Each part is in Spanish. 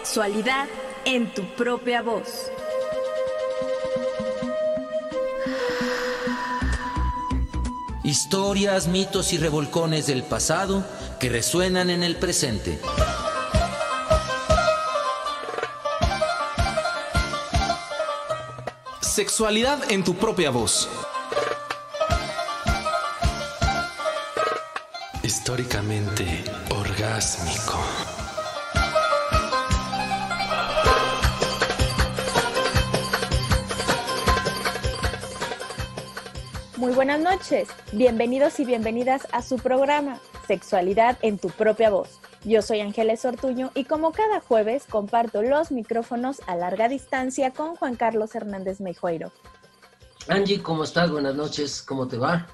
Sexualidad en tu propia voz. Historias, mitos y revolcones del pasado que resuenan en el presente. Sexualidad en tu propia voz. Históricamente orgásmico. Muy buenas noches, bienvenidos y bienvenidas a su programa Sexualidad en tu propia voz. Yo soy Ángeles Ortuño y como cada jueves comparto los micrófonos a larga distancia con Juan Carlos Hernández Meijueiro. Angie, ¿cómo estás? Buenas noches, ¿cómo te va?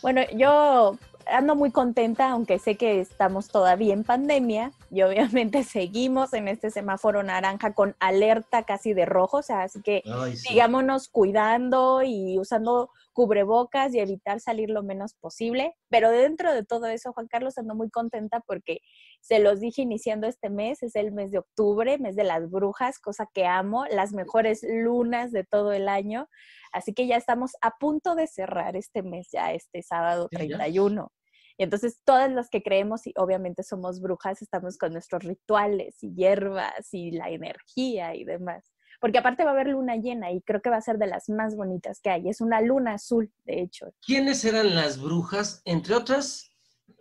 Bueno, yo ando muy contenta, aunque sé que estamos todavía en pandemia y obviamente seguimos en este semáforo naranja con alerta casi de rojo, o sea, así que Sí. sigámonos cuidando y usando cubrebocas y evitar salir lo menos posible, pero dentro de todo eso, Juan Carlos, ando muy contenta porque se los dije iniciando este mes, es el mes de octubre, mes de las brujas, cosa que amo, las mejores lunas de todo el año, así que ya estamos a punto de cerrar este mes, ya este sábado 31. Y entonces todas las que creemos y obviamente somos brujas estamos con nuestros rituales y hierbas y la energía y demás. Porque aparte va a haber luna llena y creo que va a ser de las más bonitas que hay. Es una luna azul, de hecho. ¿Quiénes eran las brujas? Entre otras,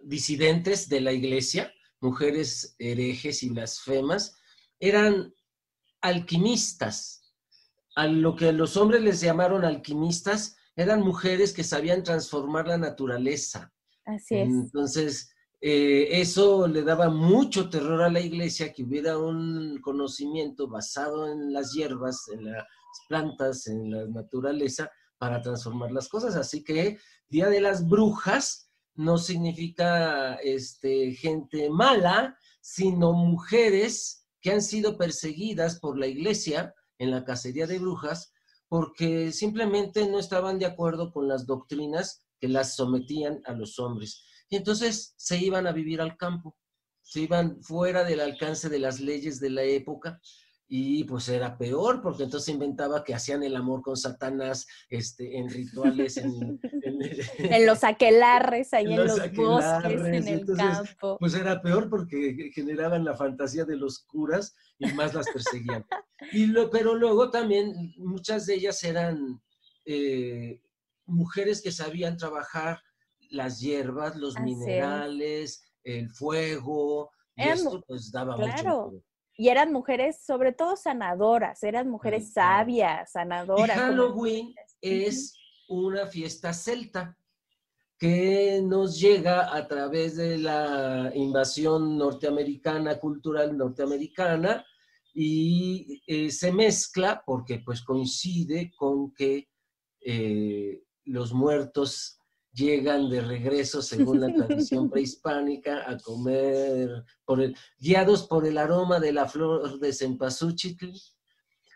disidentes de la iglesia, mujeres herejes y blasfemas, eran alquimistas. A lo que los hombres les llamaron alquimistas, eran mujeres que sabían transformar la naturaleza. Así es. Entonces, eso le daba mucho terror a la iglesia, que hubiera un conocimiento basado en las hierbas, en las plantas, en la naturaleza, para transformar las cosas. Así que Día de las Brujas no significa gente mala, sino mujeres que han sido perseguidas por la iglesia en la cacería de brujas, porque simplemente no estaban de acuerdo con las doctrinas que las sometían a los hombres. Y entonces se iban a vivir al campo, se iban fuera del alcance de las leyes de la época, y pues era peor, porque entonces se inventaba que hacían el amor con Satanás en rituales, en los aquelarres, ahí en los bosques, en el entonces, campo. pues era peor porque generaban la fantasía de los curas y más las perseguían. Pero luego también muchas de ellas eran mujeres que sabían trabajar las hierbas, los minerales, el fuego, y esto pues daba mucho poder. Y eran mujeres sobre todo sanadoras, eran mujeres sabias, sanadoras. Y Halloween es una fiesta celta que nos llega a través de la invasión norteamericana, cultural norteamericana, y se mezcla porque pues coincide con que los muertos llegan de regreso, según la tradición prehispánica, a comer, guiados por el aroma de la flor de cempasúchil,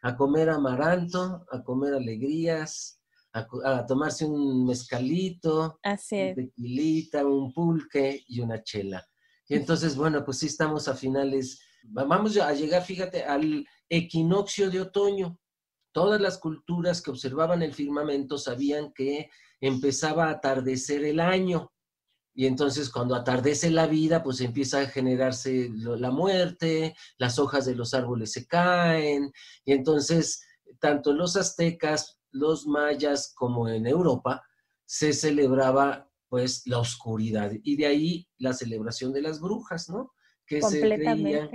a comer amaranto, a comer alegrías, a tomarse un mezcalito, un tequilita, un pulque y una chela. Y entonces, bueno, pues sí estamos a finales, vamos a llegar, fíjate, al equinoccio de otoño. Todas las culturas que observaban el firmamento sabían que empezaba a atardecer el año. Y entonces cuando atardece la vida, pues empieza a generarse la muerte, las hojas de los árboles se caen, y entonces tanto los aztecas, los mayas, como en Europa, se celebraba pues la oscuridad. Y de ahí la celebración de las brujas, ¿no? Que se creían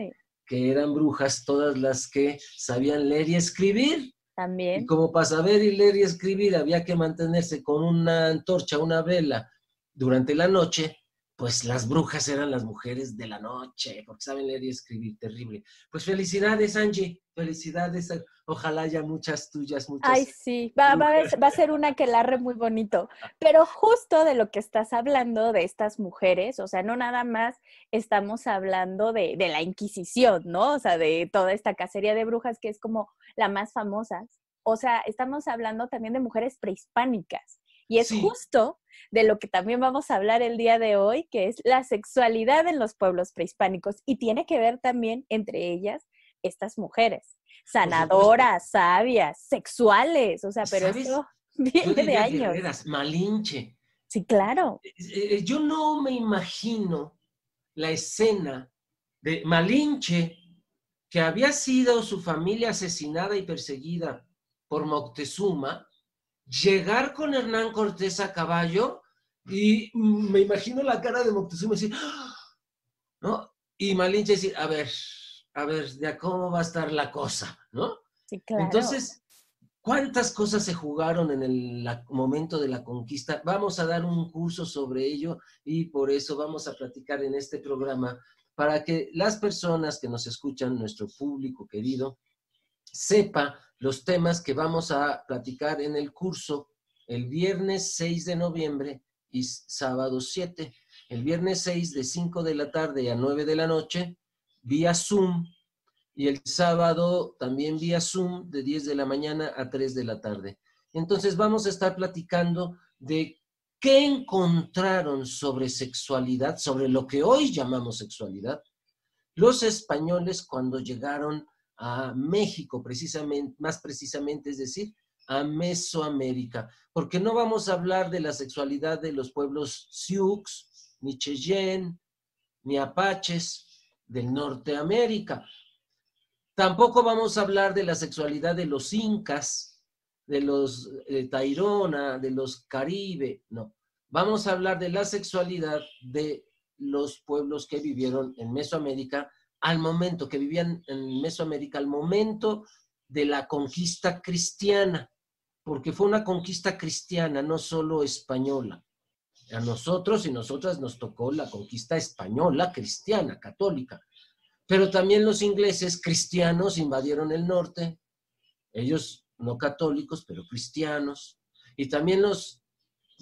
que eran brujas todas las que sabían leer y escribir. También. Y como para saber y leer y escribir había que mantenerse con una antorcha, una vela, durante la noche, pues las brujas eran las mujeres de la noche, porque saben leer y escribir, terrible. Pues felicidades, Angie, felicidades, ojalá haya muchas tuyas, muchas. Ay, sí, va a ser un aquelarre muy bonito, pero justo de lo que estás hablando de estas mujeres, o sea, no nada más estamos hablando de la Inquisición, ¿no? O sea, de toda esta cacería de brujas que es como la más famosa, o sea, estamos hablando también de mujeres prehispánicas. Y es justo de lo que también vamos a hablar el día de hoy, que es la sexualidad en los pueblos prehispánicos. Y tiene que ver también entre ellas estas mujeres, sanadoras, sabias, sexuales, o sea, pero ¿Sabes? esto Yo viene de diría años. guerreras, Malinche. Sí, claro. Yo no me imagino la escena de Malinche, que había sido su familia asesinada y perseguida por Moctezuma, llegar con Hernán Cortés a caballo y me imagino la cara de Moctezuma decir, ¡ah! ¿No? Y Malinche decir, a ver, ¿de cómo va a estar la cosa? ¿No? Sí, claro. Entonces, ¿cuántas cosas se jugaron en el momento de la conquista? Vamos a dar un curso sobre ello y por eso vamos a platicar en este programa para que las personas que nos escuchan, nuestro público querido, sepa los temas que vamos a platicar en el curso el viernes 6 de noviembre y sábado 7. El viernes 6 de 5 de la tarde a 9 de la noche, vía Zoom, y el sábado también vía Zoom de 10 de la mañana a 3 de la tarde. Entonces vamos a estar platicando de qué encontraron sobre sexualidad, sobre lo que hoy llamamos sexualidad, los españoles cuando llegaron a México, más precisamente, es decir, a Mesoamérica, porque no vamos a hablar de la sexualidad de los pueblos Sioux, ni Cheyenne, ni Apaches del Norteamérica. Tampoco vamos a hablar de la sexualidad de los incas, de los Tairona, de los Caribe, no. Vamos a hablar de la sexualidad de los pueblos que vivieron en Mesoamérica al momento, que vivían en Mesoamérica al momento de la conquista cristiana, porque fue una conquista cristiana, no solo española. A nosotros y nosotras nos tocó la conquista española, cristiana, católica. Pero también los ingleses cristianos invadieron el norte, ellos no católicos, pero cristianos. Y también los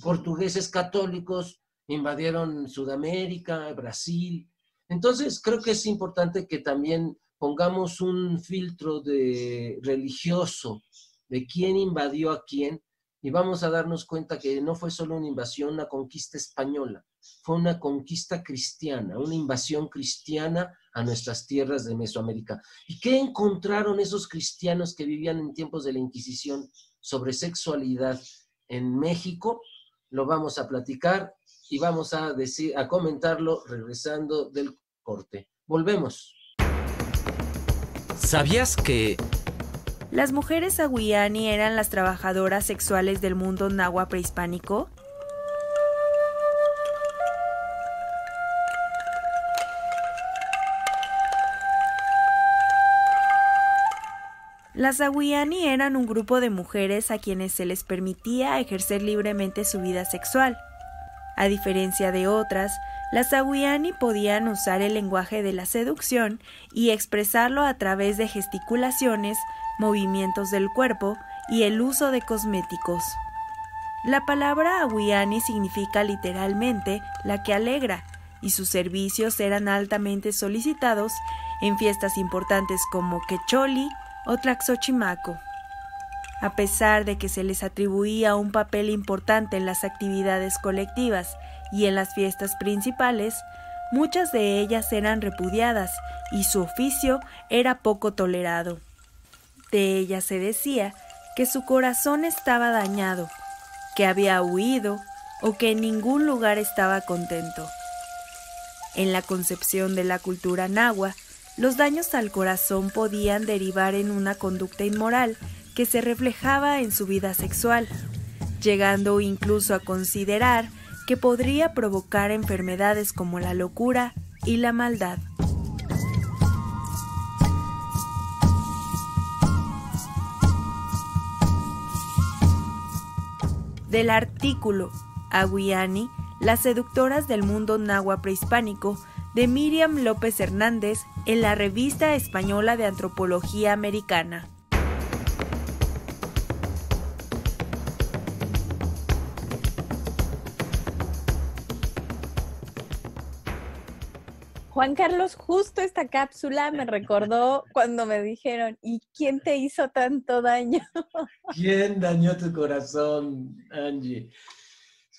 portugueses católicos invadieron Sudamérica, Brasil. Entonces, creo que es importante que también pongamos un filtro religioso de quién invadió a quién, y vamos a darnos cuenta que no fue solo una invasión, una conquista española, fue una conquista cristiana, una invasión cristiana a nuestras tierras de Mesoamérica. ¿Y qué encontraron esos cristianos que vivían en tiempos de la Inquisición sobre sexualidad en México? Lo vamos a platicar y vamos a comentarlo regresando del corte. Volvemos. ¿Sabías que ¿Las mujeres aguiani eran las trabajadoras sexuales del mundo náhuatl prehispánico? Las aguiani eran un grupo de mujeres a quienes se les permitía ejercer libremente su vida sexual. A diferencia de otras, las aguiani podían usar el lenguaje de la seducción y expresarlo a través de gesticulaciones, movimientos del cuerpo y el uso de cosméticos. La palabra aguiani significa literalmente la que alegra, y sus servicios eran altamente solicitados en fiestas importantes como Quecholi o Tlaxochimaco. A pesar de que se les atribuía un papel importante en las actividades colectivas y en las fiestas principales, muchas de ellas eran repudiadas y su oficio era poco tolerado. De ellas se decía que su corazón estaba dañado, que había huido o que en ningún lugar estaba contento. En la concepción de la cultura náhuatl, los daños al corazón podían derivar en una conducta inmoral que se reflejaba en su vida sexual, llegando incluso a considerar que podría provocar enfermedades como la locura y la maldad. Del artículo Aguiani, las seductoras del mundo náhuatl prehispánico, de Miriam López Hernández, en la Revista Española de Antropología Americana. Juan Carlos, justo esta cápsula me recordó cuando me dijeron, ¿y quién te hizo tanto daño? ¿Quién dañó tu corazón, Angie?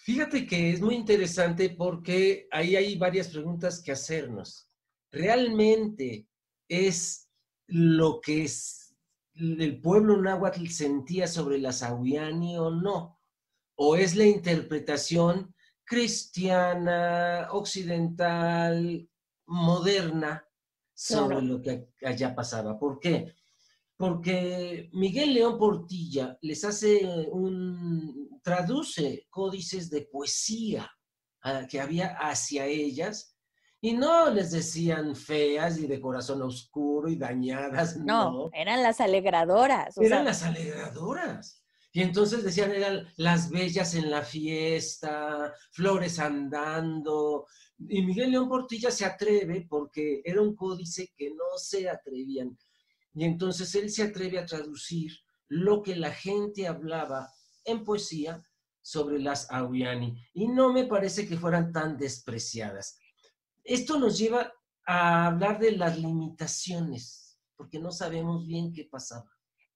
Fíjate que es muy interesante porque ahí hay varias preguntas que hacernos. ¿Realmente es lo que el pueblo náhuatl sentía sobre la Sahuiani o no, o es la interpretación cristiana, occidental, moderna sobre lo que allá pasaba. ¿Por qué? Porque Miguel León Portilla traduce códices de poesía que había hacia ellas, y no les decían feas y de corazón oscuro y dañadas, no. Eran las alegradoras. Eran las alegradoras. Y entonces decían, eran las bellas en la fiesta, flores andando. Y Miguel León Portilla se atreve porque era un códice que no se atrevían. Y entonces él se atreve a traducir lo que la gente hablaba en poesía sobre las Ahuiani. Y no me parece que fueran tan despreciadas. Esto nos lleva a hablar de las limitaciones, porque no sabemos bien qué pasaba.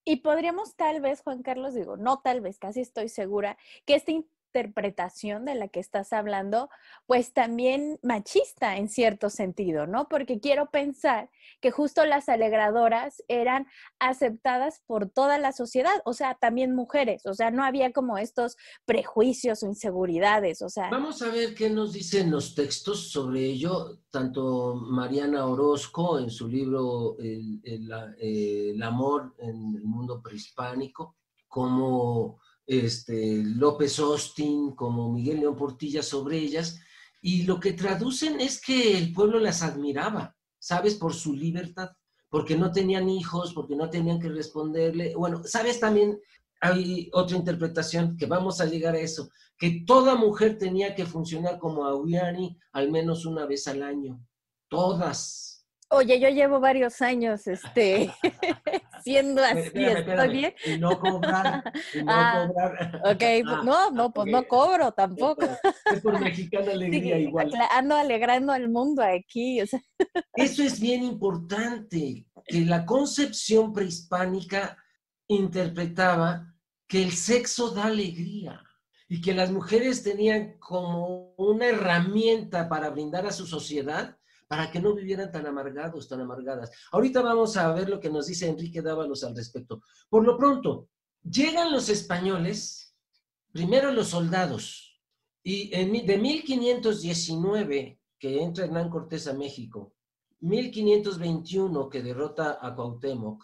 Y podríamos tal vez, Juan Carlos, no tal vez, casi estoy segura, que esta interpretación de la que estás hablando, pues también machista en cierto sentido, ¿no? Porque quiero pensar que justo las alegradoras eran aceptadas por toda la sociedad, o sea, también mujeres, o sea, no había como estos prejuicios o inseguridades, o sea. Vamos a ver qué nos dicen los textos sobre ello, tanto Mariana Orozco en su libro El amor en el mundo prehispánico, como López Austin, como Miguel León Portilla sobre ellas, y lo que traducen es que el pueblo las admiraba, ¿sabes? Por su libertad, porque no tenían hijos, porque no tenían que responderle. Bueno, ¿sabes? También hay otra interpretación, que vamos a llegar a eso, que toda mujer tenía que funcionar como Ahuiani al menos una vez al año. Todas. Oye, yo llevo varios años siendo así, espérame. ¿estoy bien? Y no cobrar. Cobrar. Ok, pues no cobro tampoco. Es por mexicana alegría sí, igual. Ando alegrando al mundo aquí. O sea. Eso es bien importante, que la concepción prehispánica interpretaba que el sexo da alegría y que las mujeres tenían como una herramienta para brindar a su sociedad para que no vivieran tan amargados, tan amargadas. Ahorita vamos a ver lo que nos dice Enrique Dávalos al respecto. Por lo pronto, llegan los españoles, primero los soldados, y de 1519, que entra Hernán Cortés a México, 1521, que derrota a Cuauhtémoc,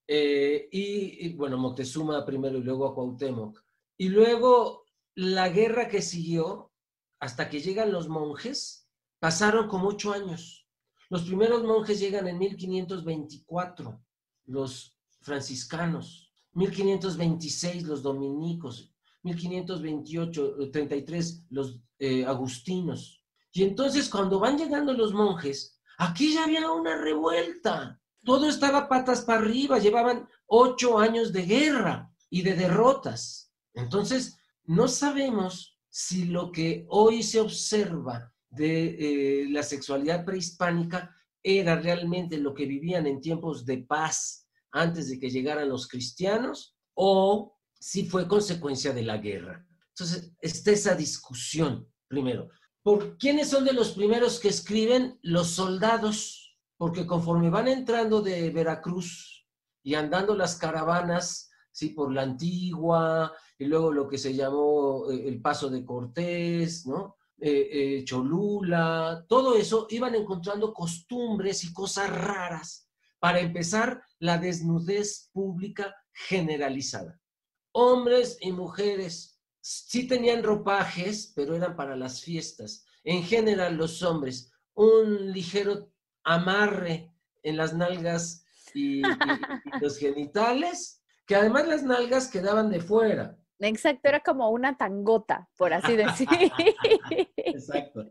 y bueno, Moctezuma primero y luego a Cuauhtémoc, y luego la guerra que siguió, hasta que llegan los monjes, pasaron como 8 años. Los primeros monjes llegan en 1524, los franciscanos, 1526 los dominicos, 1528, 33 los agustinos. Y entonces cuando van llegando los monjes, aquí ya había una revuelta. Todo estaba patas para arriba, llevaban 8 años de guerra y de derrotas. Entonces, no sabemos si lo que hoy se observa de la sexualidad prehispánica era realmente lo que vivían en tiempos de paz antes de que llegaran los cristianos o si fue consecuencia de la guerra. Entonces, está esa discusión, primero. ¿Por quiénes son de los primeros que escriben? Los soldados, porque conforme van entrando de Veracruz y andando las caravanas, ¿sí? Por la Antigua, y luego lo que se llamó el Paso de Cortés, ¿no? Cholula, todo eso, iban encontrando costumbres y cosas raras. Para empezar, la desnudez pública generalizada. Hombres y mujeres sí tenían ropajes, pero eran para las fiestas. En general, los hombres, un ligero amarre en las nalgas y los genitales, que además las nalgas quedaban de fuera. Exacto, era como una tangota, por así decir. Exacto.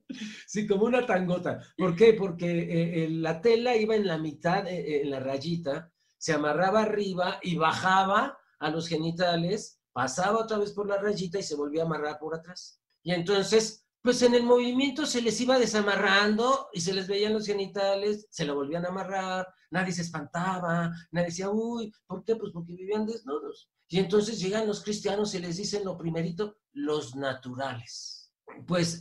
Sí, como una tangota. ¿Por qué? Porque la tela iba en la mitad, en la rayita, se amarraba arriba y bajaba a los genitales, pasaba otra vez por la rayita y se volvía a amarrar por atrás. Y entonces, pues en el movimiento se les iba desamarrando y se les veían los genitales, se lo volvían a amarrar, nadie se espantaba, nadie decía, uy, ¿por qué? Pues porque vivían desnudos. Y entonces llegan los cristianos y les dicen lo primerito, los naturales. Pues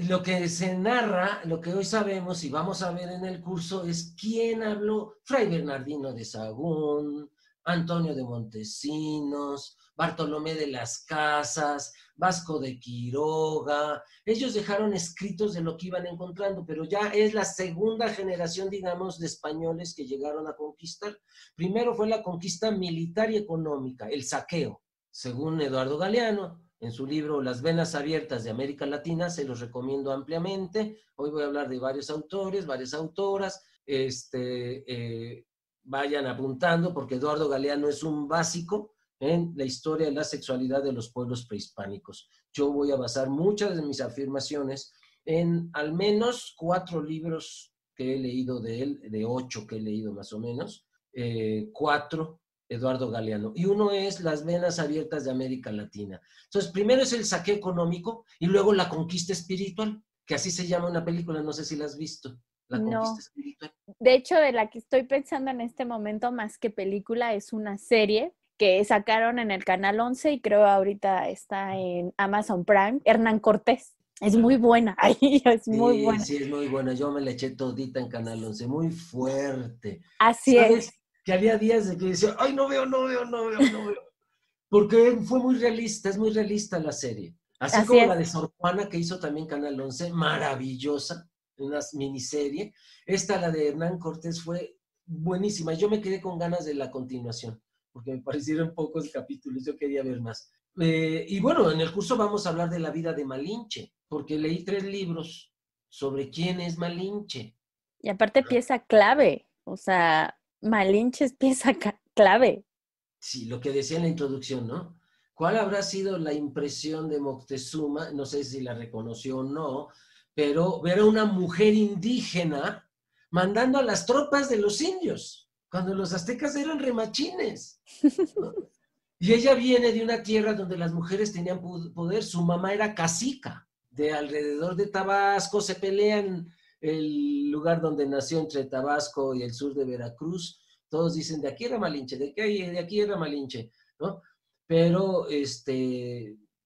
lo que se narra, lo que hoy sabemos y vamos a ver en el curso es quién habló. Fray Bernardino de Sahagún, Antonio de Montesinos, Bartolomé de las Casas, Vasco de Quiroga. Ellos dejaron escritos de lo que iban encontrando, pero ya es la segunda generación, digamos, de españoles que llegaron a conquistar. Primero fue la conquista militar y económica, el saqueo, según Eduardo Galeano. En su libro Las venas abiertas de América Latina, se los recomiendo ampliamente. Hoy voy a hablar de varios autores, varias autoras. Vayan apuntando porque Eduardo Galeano es un básico en la historia de la sexualidad de los pueblos prehispánicos. Yo voy a basar muchas de mis afirmaciones en al menos 4 libros que he leído de él, de 8 que he leído más o menos, 4 Eduardo Galeano, y uno es Las venas abiertas de América Latina. Entonces, primero es el saqueo económico y luego la conquista espiritual, que así se llama una película, no sé si la has visto, La conquista espiritual. De hecho, de la que estoy pensando en este momento, más que película, es una serie que sacaron en el Canal 11 y creo ahorita está en Amazon Prime, Hernán Cortés. Es muy buena, ay, es muy buena. Sí, es muy buena, yo me la eché todita en Canal 11, muy fuerte. Así ¿Sabes? es. Que había días de que decía, ay, no veo. Porque fue muy realista, es muy realista la serie. Así como la de Sor Juana que hizo también Canal 11, maravillosa, una miniserie. Esta, la de Hernán Cortés, fue buenísima. Yo me quedé con ganas de la continuación, porque me parecieron pocos capítulos, yo quería ver más. Y bueno, en el curso vamos a hablar de la vida de Malinche, porque leí 3 libros sobre quién es Malinche. Y aparte pieza clave, o sea, Malinche es pieza clave. Sí, lo que decía en la introducción, ¿no? ¿Cuál habrá sido la impresión de Moctezuma? No sé si la reconoció o no, pero ver a una mujer indígena mandando a las tropas de los indios, cuando los aztecas eran remachines, ¿no? Y ella viene de una tierra donde las mujeres tenían poder, su mamá era cacica, de alrededor de Tabasco, se pelean el lugar donde nació entre Tabasco y el sur de Veracruz. Todos dicen, de aquí era Malinche, de aquí era Malinche, ¿no? Pero,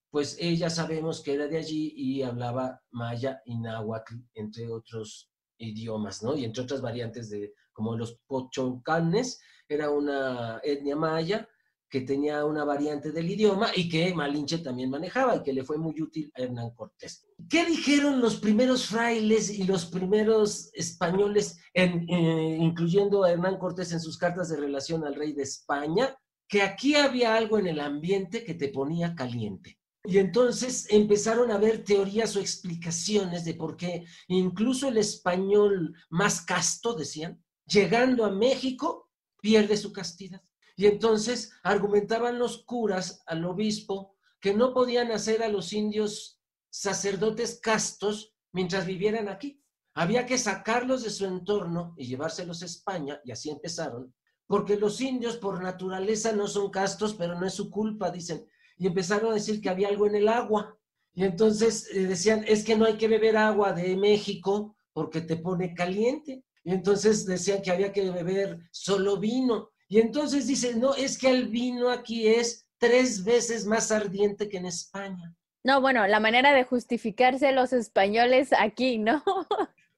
pues ella sabemos que era de allí y hablaba maya y náhuatl, entre otros idiomas, ¿no? Y entre otras variantes de, como los pochoncanes, era una etnia maya que tenía una variante del idioma y que Malinche también manejaba y que le fue muy útil a Hernán Cortés. ¿Qué dijeron los primeros frailes y los primeros españoles, incluyendo a Hernán Cortés en sus cartas de relación al rey de España? Que aquí había algo en el ambiente que te ponía caliente. Y entonces empezaron a haber teorías o explicaciones de por qué incluso el español más casto, decían, llegando a México, pierde su castidad. Y entonces argumentaban los curas al obispo que no podían hacer a los indios sacerdotes castos mientras vivieran aquí. Había que sacarlos de su entorno y llevárselos a España, y así empezaron, porque los indios por naturaleza no son castos, pero no es su culpa, dicen. Y empezaron a decir que había algo en el agua. Y entonces decían, es que no hay que beber agua de México porque te pone caliente. Y entonces decían que había que beber solo vino. Y entonces dicen, no, es que el vino aquí es 3 veces más ardiente que en España. No, bueno, la manera de justificarse los españoles aquí, ¿no?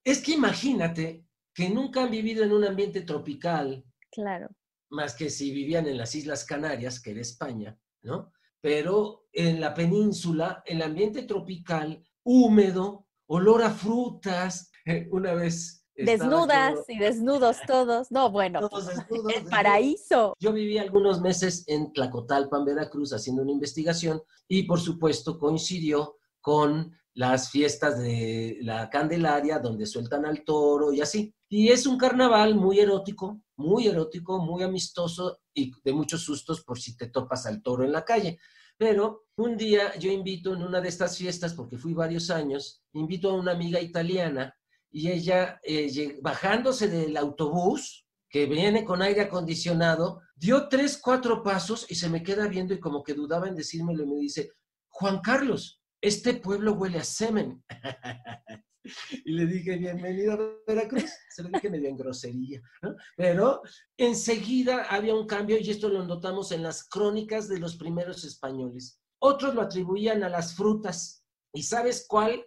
Es que imagínate que nunca han vivido en un ambiente tropical. Claro. Más que si vivían en las Islas Canarias, que era España, ¿no? Pero en la península, el ambiente tropical, húmedo, olor a frutas, una vez... Desnudas y desnudos todos. No, bueno, todos desnudos, el paraíso. Yo viví algunos meses en Tlacotalpan, Veracruz, haciendo una investigación y, por supuesto, coincidió con las fiestas de la Candelaria, donde sueltan al toro y así. Y es un carnaval muy erótico, muy amistoso y de muchos sustos por si te topas al toro en la calle. Pero un día yo invito en una de estas fiestas, porque fui varios años, invito a una amiga italiana y ella, bajándose del autobús, que viene con aire acondicionado, dio 3, 4 pasos y se me queda viendo y como que dudaba en decírmelo y me dice, Juan Carlos, este pueblo huele a semen. Y le dije, bienvenido a Veracruz. Se lo dije medio en grosería, ¿no? Pero enseguida había un cambio y esto lo notamos en las crónicas de los primeros españoles. Otros lo atribuían a las frutas, ¿Y sabes cuál?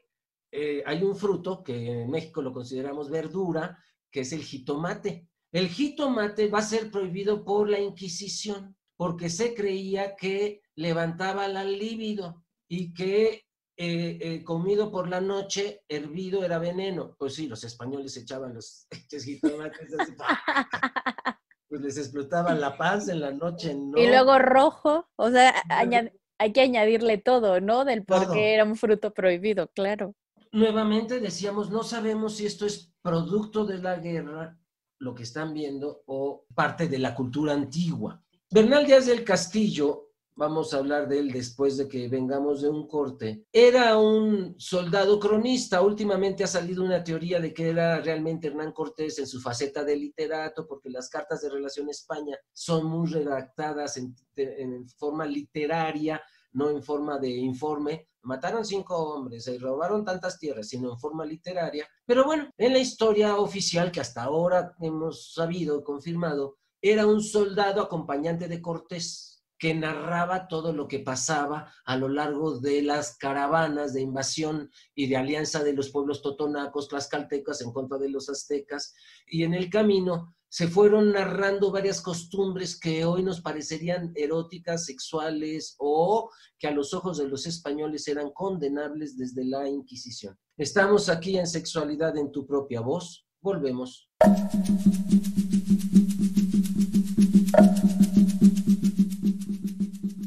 Hay un fruto que en México lo consideramos verdura, que es el jitomate. El jitomate va a ser prohibido por la Inquisición, porque se creía que levantaba la libido y que comido por la noche, hervido era veneno. Pues sí, los españoles echaban los jitomates así, pues les explotaba la paz en la noche, ¿no? Y luego rojo, o sea, hay que añadirle todo, ¿no? Del por Todo. qué era un fruto prohibido, claro. Nuevamente decíamos, no sabemos si esto es producto de la guerra, lo que están viendo, o parte de la cultura antigua. Bernal Díaz del Castillo, vamos a hablar de él después de que vengamos de un corte, era un soldado cronista. Últimamente ha salido una teoría de que era realmente Hernán Cortés en su faceta de literato, porque las cartas de Relación España son muy redactadas en forma literaria, no en forma de informe. Mataron 5 hombres y robaron tantas tierras, sino en forma literaria. Pero bueno, en la historia oficial que hasta ahora hemos sabido, confirmado, era un soldado acompañante de Cortés que narraba todo lo que pasaba a lo largo de las caravanas de invasión y de alianza de los pueblos totonacos, tlaxcaltecas en contra de los aztecas, y en el camino se fueron narrando varias costumbres que hoy nos parecerían eróticas, sexuales, o que a los ojos de los españoles eran condenables desde la Inquisición. Estamos aquí en Sexualidad en tu propia voz. Volvemos.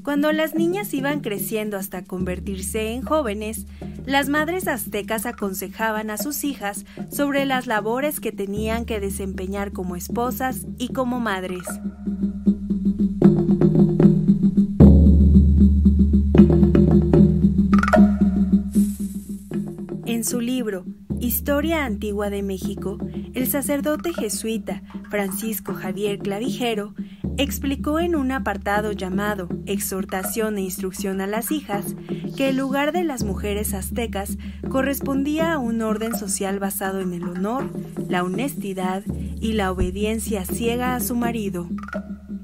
Cuando las niñas iban creciendo hasta convertirse en jóvenes, las madres aztecas aconsejaban a sus hijas sobre las labores que tenían que desempeñar como esposas y como madres. En su libro Historia Antigua de México, el sacerdote jesuita Francisco Javier Clavijero explicó en un apartado llamado Exhortación e Instrucción a las Hijas que el lugar de las mujeres aztecas correspondía a un orden social basado en el honor, la honestidad y la obediencia ciega a su marido.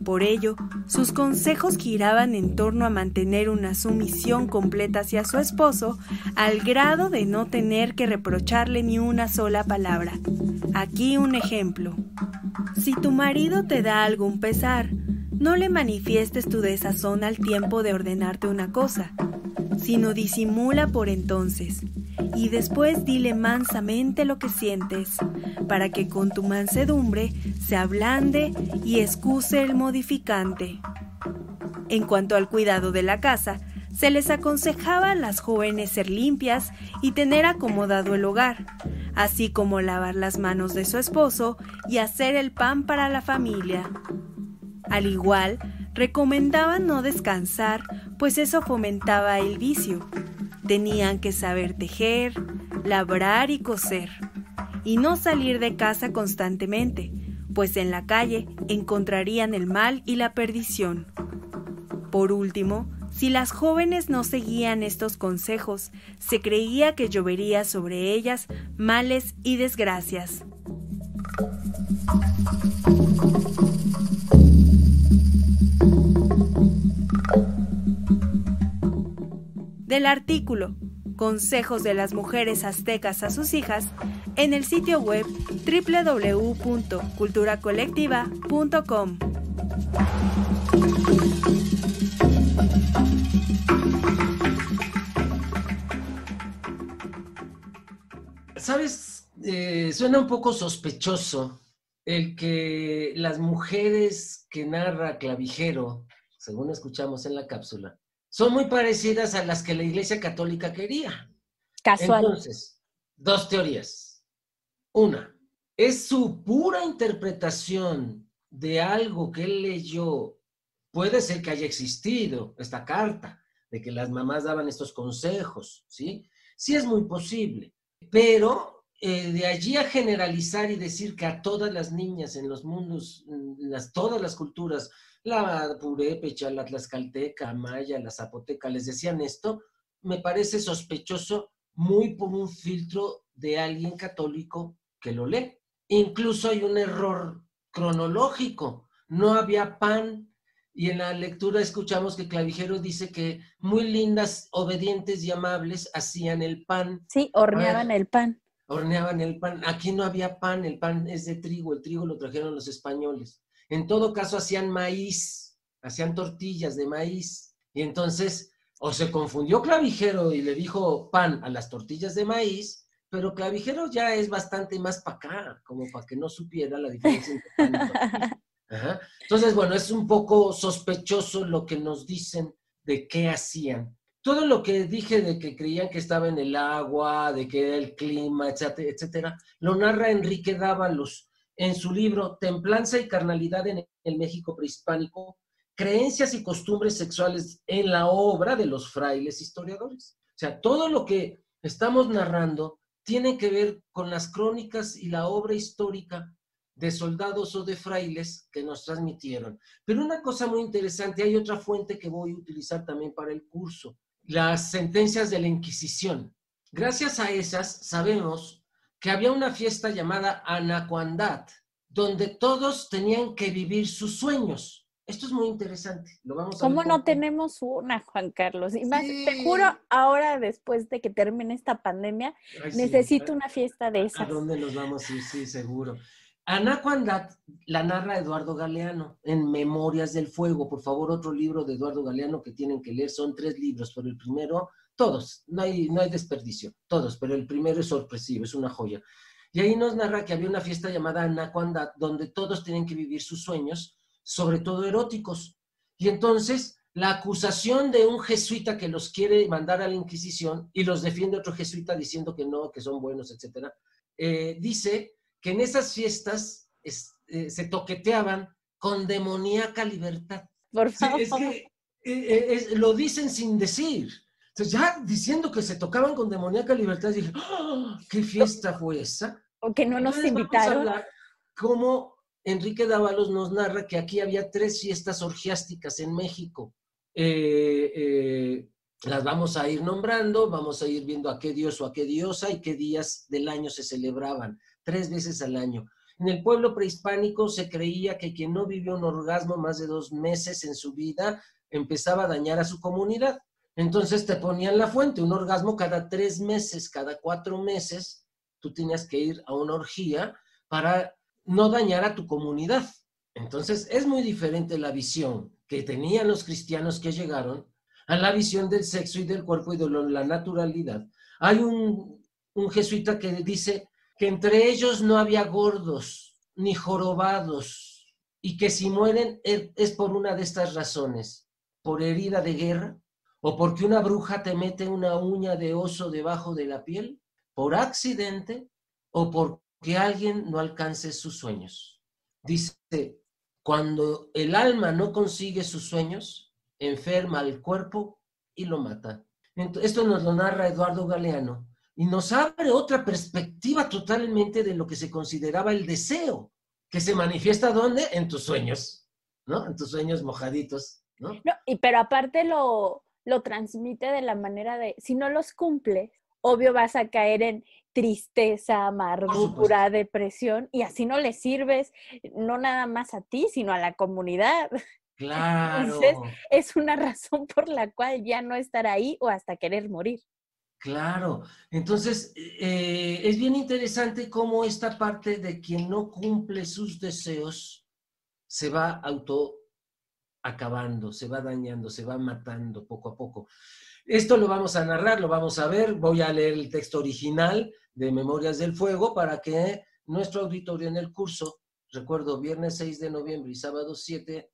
Por ello, sus consejos giraban en torno a mantener una sumisión completa hacia su esposo, al grado de no tener que reprocharle ni una sola palabra. Aquí un ejemplo. Si tu marido te da algún pesar, no le manifiestes tu desazón al tiempo de ordenarte una cosa, sino disimula por entonces, y después dile mansamente lo que sientes, para que con tu mansedumbre se ablande y excuse el modificante. En cuanto al cuidado de la casa, se les aconsejaba a las jóvenes ser limpias y tener acomodado el hogar, así como lavar las manos de su esposo y hacer el pan para la familia. Al igual, recomendaban no descansar, pues eso fomentaba el vicio. Tenían que saber tejer, labrar y coser, y no salir de casa constantemente, pues en la calle encontrarían el mal y la perdición. Por último, si las jóvenes no seguían estos consejos, se creía que llovería sobre ellas males y desgracias. Del artículo Consejos de las mujeres aztecas a sus hijas en el sitio web www.culturacolectiva.com. ¿Sabes? Suena un poco sospechoso el que las mujeres que narra Clavijero, según escuchamos en la cápsula, son muy parecidas a las que la Iglesia Católica quería. Casual. Entonces, 2 teorías. Una, es su pura interpretación de algo que él leyó. Puede ser que haya existido esta carta, de que las mamás daban estos consejos, ¿sí? Sí es muy posible, pero de allí a generalizar y decir que a todas las niñas en los mundos, todas las culturas, la purépecha, la tlaxcalteca, maya, la zapoteca, les decían esto, me parece sospechoso, muy por un filtro de alguien católico que lo lee. Incluso hay un error cronológico. No había pan Y en la lectura escuchamos que Clavijero dice que muy lindas, obedientes y amables hacían el pan. Sí, horneaban el pan. Horneaban el pan. Aquí no había pan, el pan es de trigo, el trigo lo trajeron los españoles. En todo caso hacían maíz, hacían tortillas de maíz. Y entonces, o se confundió Clavijero y le dijo pan a las tortillas de maíz, pero Clavijero ya es bastante más para acá, como para que no supiera la diferencia entre pan y tortilla. Ajá. Entonces, bueno, es un poco sospechoso lo que nos dicen de qué hacían. Todo lo que dije de que creían que estaba en el agua, de que era el clima, etcétera, etcétera, lo narra Enrique Dávalos en su libro Templanza y carnalidad en el México prehispánico, creencias y costumbres sexuales en la obra de los frailes historiadores. O sea, todo lo que estamos narrando tiene que ver con las crónicas y la obra histórica de soldados o de frailes que nos transmitieron. Pero una cosa muy interesante, hay otra fuente que voy a utilizar también para el curso, las sentencias de la Inquisición. Gracias a esas sabemos que había una fiesta llamada Anacuandad, donde todos tenían que vivir sus sueños. Esto es muy interesante. Lo vamos a ver. ¿Cómo no tenemos una, Juan Carlos? Y más, Sí. te juro, ahora después de que termine esta pandemia, Ay, sí. necesito una fiesta de ¿A esas. dónde nos vamos a ir? Sí, seguro. Anacuandad la narra Eduardo Galeano en Memorias del Fuego. Por favor, otro libro de Eduardo Galeano que tienen que leer. Son 3 libros, pero el primero, todos, no hay desperdicio, todos, pero el primero es sorpresivo, es una joya. Y ahí nos narra que había una fiesta llamada Anacuandad, donde todos tienen que vivir sus sueños, sobre todo eróticos. Y entonces, la acusación de un jesuita que los quiere mandar a la Inquisición, y los defiende otro jesuita diciendo que no, que son buenos, etcétera, dice que en esas fiestas se toqueteaban con demoníaca libertad. Por favor. Sí, es que lo dicen sin decir. Entonces, ya diciendo que se tocaban con demoníaca libertad, dije, ¡oh! ¿Qué fiesta fue esa? O que no nos Entonces, invitaron. vamos a hablar cómo Enrique Dávalos nos narra que aquí había 3 fiestas orgiásticas en México. Las vamos a ir nombrando, vamos a ir viendo a qué dios o a qué diosa y qué días del año se celebraban. 3 veces al año. En el pueblo prehispánico se creía que quien no vivió un orgasmo más de 2 meses en su vida empezaba a dañar a su comunidad. Entonces te ponían la fuente, un orgasmo cada 3 meses, cada 4 meses, tú tenías que ir a una orgía para no dañar a tu comunidad. Entonces es muy diferente la visión que tenían los cristianos que llegaron a la visión del sexo y del cuerpo y de la naturalidad. Hay un jesuita que dice que entre ellos no había gordos ni jorobados y que si mueren es por una de estas razones, por herida de guerra o porque una bruja te mete una uña de oso debajo de la piel, por accidente o porque alguien no alcance sus sueños. Dice, cuando el alma no consigue sus sueños, enferma al cuerpo y lo mata. Esto nos lo narra Eduardo Galeano. Y nos abre otra perspectiva totalmente de lo que se consideraba el deseo, que se manifiesta ¿dónde? En tus sueños, ¿no? En tus sueños mojaditos, ¿no? No, pero aparte lo transmite de la manera de, si no los cumples, obvio vas a caer en tristeza, amargura, depresión, y así no le sirves no nada más a ti, sino a la comunidad. Claro. Entonces, es una razón por la cual ya no estar ahí o hasta querer morir. Claro, entonces es bien interesante cómo esta parte de quien no cumple sus deseos se va acabando, se va dañando, se va matando poco a poco. Esto lo vamos a narrar, lo vamos a ver, voy a leer el texto original de Memorias del Fuego para que nuestro auditorio en el curso, recuerdo, viernes 6 de noviembre y sábado 7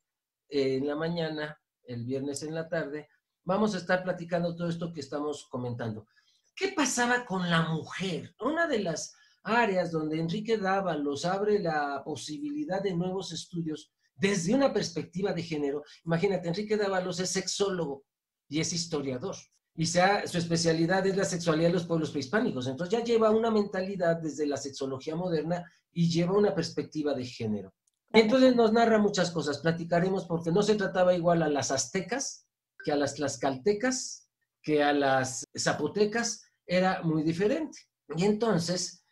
en la mañana, el viernes en la tarde, vamos a estar platicando todo esto que estamos comentando. ¿Qué pasaba con la mujer? Una de las áreas donde Enrique Dávalos abre la posibilidad de nuevos estudios desde una perspectiva de género. Imagínate, Enrique Dávalos es sexólogo y es historiador. Y su especialidad es la sexualidad de los pueblos prehispánicos. Entonces ya lleva una mentalidad desde la sexología moderna y lleva una perspectiva de género. Entonces nos narra muchas cosas. Platicaremos porque no se trataba igual a las aztecas que a las tlaxcaltecas, que a las zapotecas, era muy diferente. Y entonces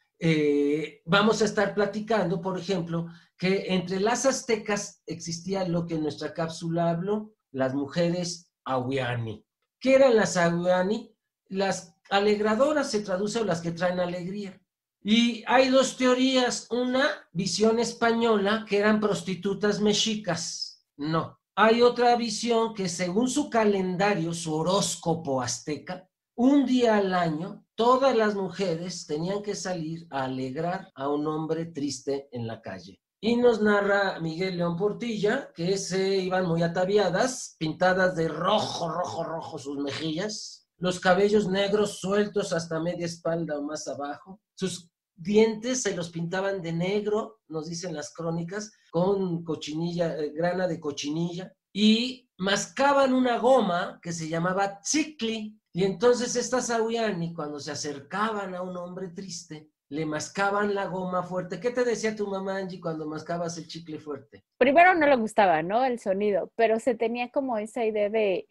vamos a estar platicando, por ejemplo, que entre las aztecas existía lo que en nuestra cápsula habló, las mujeres ahuiani. ¿Qué eran las ahuiani? Las alegradoras se traduce, o las que traen alegría. Y hay dos teorías, una visión española, que eran prostitutas mexicas. No. Hay otra visión que según su calendario, su horóscopo azteca, un día al año, todas las mujeres tenían que salir a alegrar a un hombre triste en la calle. Y nos narra Miguel León Portilla que se iban muy ataviadas, pintadas de rojo sus mejillas, los cabellos negros sueltos hasta media espalda o más abajo, sus dientes se los pintaban de negro, nos dicen las crónicas, con cochinilla, grana de cochinilla, y mascaban una goma que se llamaba tzicli. Y entonces estas ahuiani, cuando se acercaban a un hombre triste, le mascaban la goma fuerte. ¿Qué te decía tu mamá, Angie, cuando mascabas el chicle fuerte? Primero no le gustaba, ¿no? El sonido, pero se tenía como esa idea de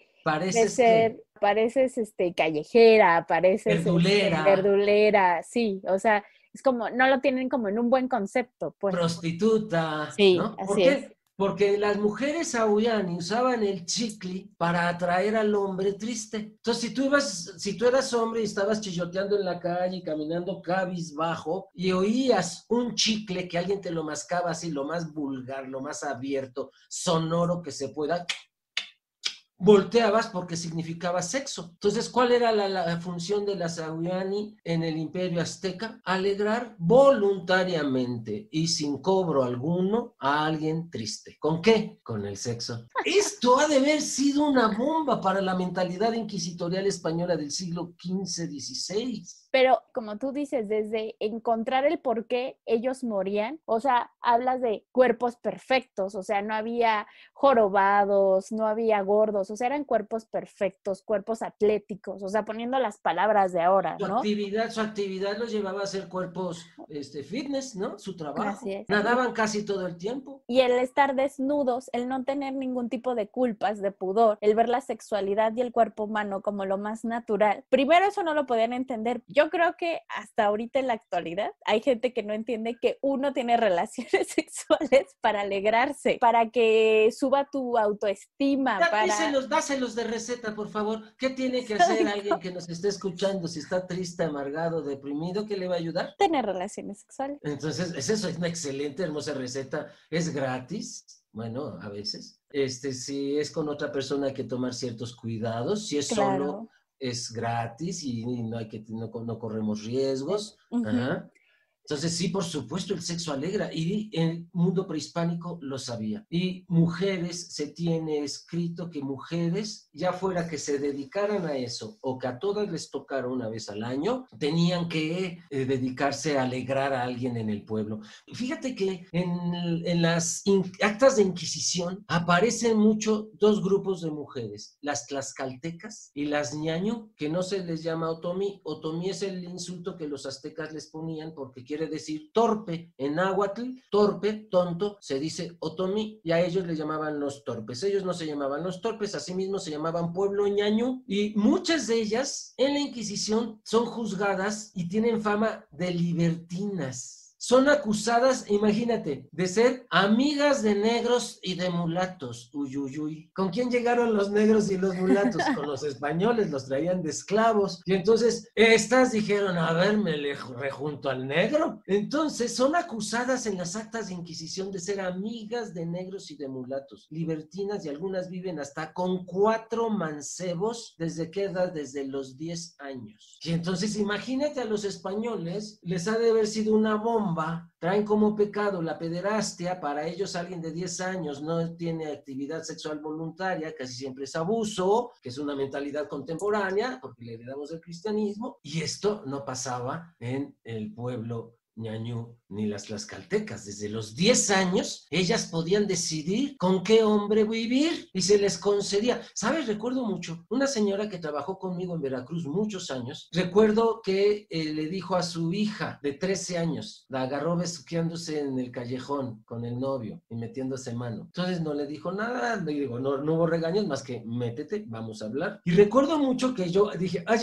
ser, pareces callejera, pareces verdulera, sí, o sea, es como, no lo tienen como en un buen concepto, pues. Prostituta, sí, ¿no? Así ¿Por qué? es. Porque las mujeres ahuiani usaban el chicle para atraer al hombre triste. Entonces, si tú eras hombre y estabas chilloteando en la calle, caminando cabizbajo, y oías un chicle que alguien te lo mascaba así, lo más vulgar, lo más abierto, sonoro que se pueda, volteabas porque significaba sexo. Entonces, ¿cuál era la función de las ahuiani en el Imperio Azteca? Alegrar voluntariamente y sin cobro alguno a alguien triste. ¿Con qué? Con el sexo. Esto ha de haber sido una bomba para la mentalidad inquisitorial española del siglo XV-XVI. Pero como tú dices, desde encontrar el por qué ellos morían, o sea, hablas de cuerpos perfectos, o sea, no había jorobados, no había gordos, o sea, eran cuerpos perfectos, cuerpos atléticos, o sea, poniendo las palabras de ahora, ¿no? Su actividad los llevaba a hacer cuerpos fitness, ¿no? Su trabajo. Así es. Nadaban casi todo el tiempo. Y el estar desnudos, el no tener ningún tipo de culpas, de pudor, el ver la sexualidad y el cuerpo humano como lo más natural. Primero eso no lo podían entender. Yo creo que hasta ahorita en la actualidad hay gente que no entiende que uno tiene relaciones sexuales para alegrarse, para que suba tu autoestima. Dáselos de receta, por favor. ¿Qué tiene que hacer alguien que nos esté escuchando si está triste, amargado, deprimido? ¿Qué le va a ayudar? Tener relaciones sexuales. Entonces, eso es una excelente, hermosa receta. Es gratis. Bueno, a veces. Si es con otra persona hay que tomar ciertos cuidados. Si es solo, es gratis y no corremos riesgos. Uh-huh. Ajá. Entonces, sí, por supuesto, el sexo alegra y el mundo prehispánico lo sabía. Y mujeres, se tiene escrito que mujeres, ya fuera que se dedicaran a eso o que a todas les tocara una vez al año, tenían que dedicarse a alegrar a alguien en el pueblo. Fíjate que en las actas de Inquisición aparecen mucho dos grupos de mujeres, las tlaxcaltecas y las ñañú, que no se les llama otomí. Otomí es el insulto que los aztecas les ponían porque quiere decir torpe. En náhuatl, torpe, tonto, se dice otomí, y a ellos le llamaban los torpes. Ellos no se llamaban los torpes, asimismo se llamaban pueblo ñañú, y muchas de ellas en la Inquisición son juzgadas y tienen fama de libertinas. Son acusadas, imagínate, de ser amigas de negros y de mulatos. Uy, uy, uy. ¿Con quién llegaron los negros y los mulatos? Con los españoles, los traían de esclavos. Y entonces, estas dijeron, a ver, me le rejunto al negro. Entonces, son acusadas en las actas de Inquisición de ser amigas de negros y de mulatos. Libertinas, y algunas viven hasta con 4 mancebos. ¿Desde qué edad? Desde los 10 años. Y entonces, imagínate a los españoles, les ha de haber sido una bomba. Traen como pecado la pederastia. Para ellos alguien de 10 años no tiene actividad sexual voluntaria, casi siempre es abuso, que es una mentalidad contemporánea porque le heredamos el cristianismo, y esto no pasaba en el pueblo ñañú ni las tlaxcaltecas. Desde los 10 años ellas podían decidir con qué hombre vivir y se les concedía. ¿Sabes? Recuerdo mucho una señora que trabajó conmigo en Veracruz muchos años. Recuerdo que le dijo a su hija de 13 años, la agarró besuqueándose en el callejón con el novio y metiéndose mano. Entonces no le dijo nada, le digo, no hubo regaños más que métete, vamos a hablar. Y recuerdo mucho que yo dije, ay,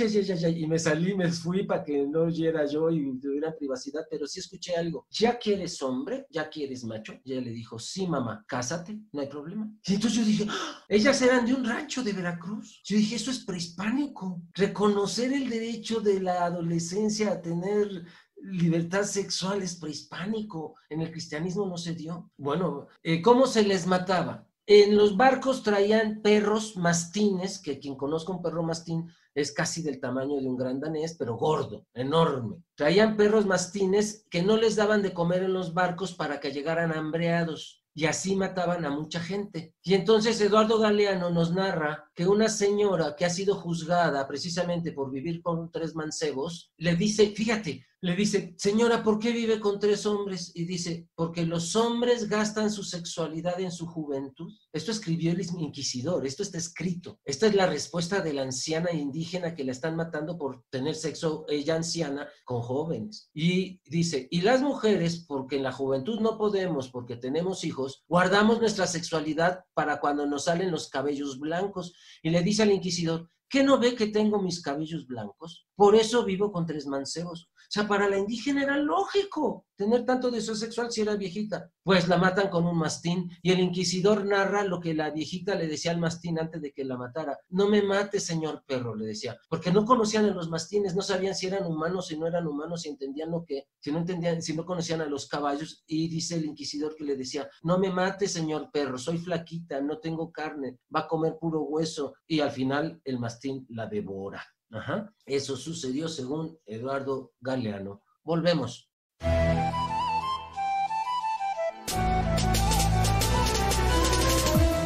y me salí, me fui para que no oyera yo y tuviera privacidad, pero pero sí escuché algo. ¿Ya que eres hombre? ¿Ya que eres macho? Y ella le dijo, sí, mamá, cásate, no hay problema. Y entonces yo dije, ellas eran de un rancho de Veracruz. Yo dije, eso es prehispánico. Reconocer el derecho de la adolescencia a tener libertad sexual es prehispánico. En el cristianismo no se dio. Bueno, ¿cómo se les mataba? En los barcos traían perros mastines, que quien conozca un perro mastín es casi del tamaño de un gran danés, pero gordo, enorme. Traían perros mastines que no les daban de comer en los barcos para que llegaran hambreados. Y así mataban a mucha gente. Y entonces Eduardo Galeano nos narra que una señora que ha sido juzgada precisamente por vivir con 3 mancebos, le dice, fíjate, le dice, señora, ¿por qué vive con 3 hombres? Y dice, porque los hombres gastan su sexualidad en su juventud. Esto escribió el inquisidor, esto está escrito. Esta es la respuesta de la anciana indígena que la están matando por tener sexo, ella anciana, con jóvenes. Y dice, y las mujeres, porque en la juventud no podemos, porque tenemos hijos, guardamos nuestra sexualidad para cuando nos salen los cabellos blancos. Y le dice al inquisidor, ¿qué no ve que tengo mis cabellos blancos? Por eso vivo con 3 mancebos. O sea, para la indígena era lógico tener tanto deseo sexual si era viejita. Pues la matan con un mastín y el inquisidor narra lo que la viejita le decía al mastín antes de que la matara. No me mate, señor perro, le decía, porque no conocían a los mastines, no sabían si eran humanos, si no eran humanos, si entendían lo que, si no conocían a los caballos. Y dice el inquisidor que le decía, no me mate, señor perro, soy flaquita, no tengo carne, va a comer puro hueso. Y al final el mastín la devora. Ajá. Eso sucedió según Eduardo Galeano. Volvemos.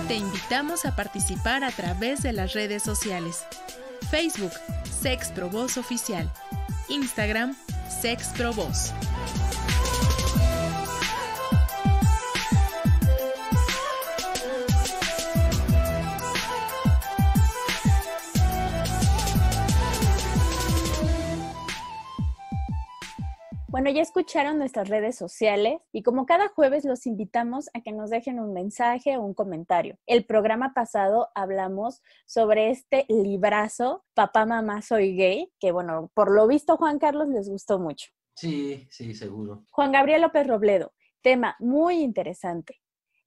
Te invitamos a participar a través de las redes sociales. Facebook, Sexprovoz Oficial. Instagram, Sexprovoz. Bueno, ya escucharon nuestras redes sociales y como cada jueves los invitamos a que nos dejen un mensaje o un comentario. El programa pasado hablamos sobre este librazo, Papá, Mamá, Soy Gay, que bueno, por lo visto Juan Carlos les gustó mucho. Sí, seguro. Juan Gabriel López Robledo, tema muy interesante.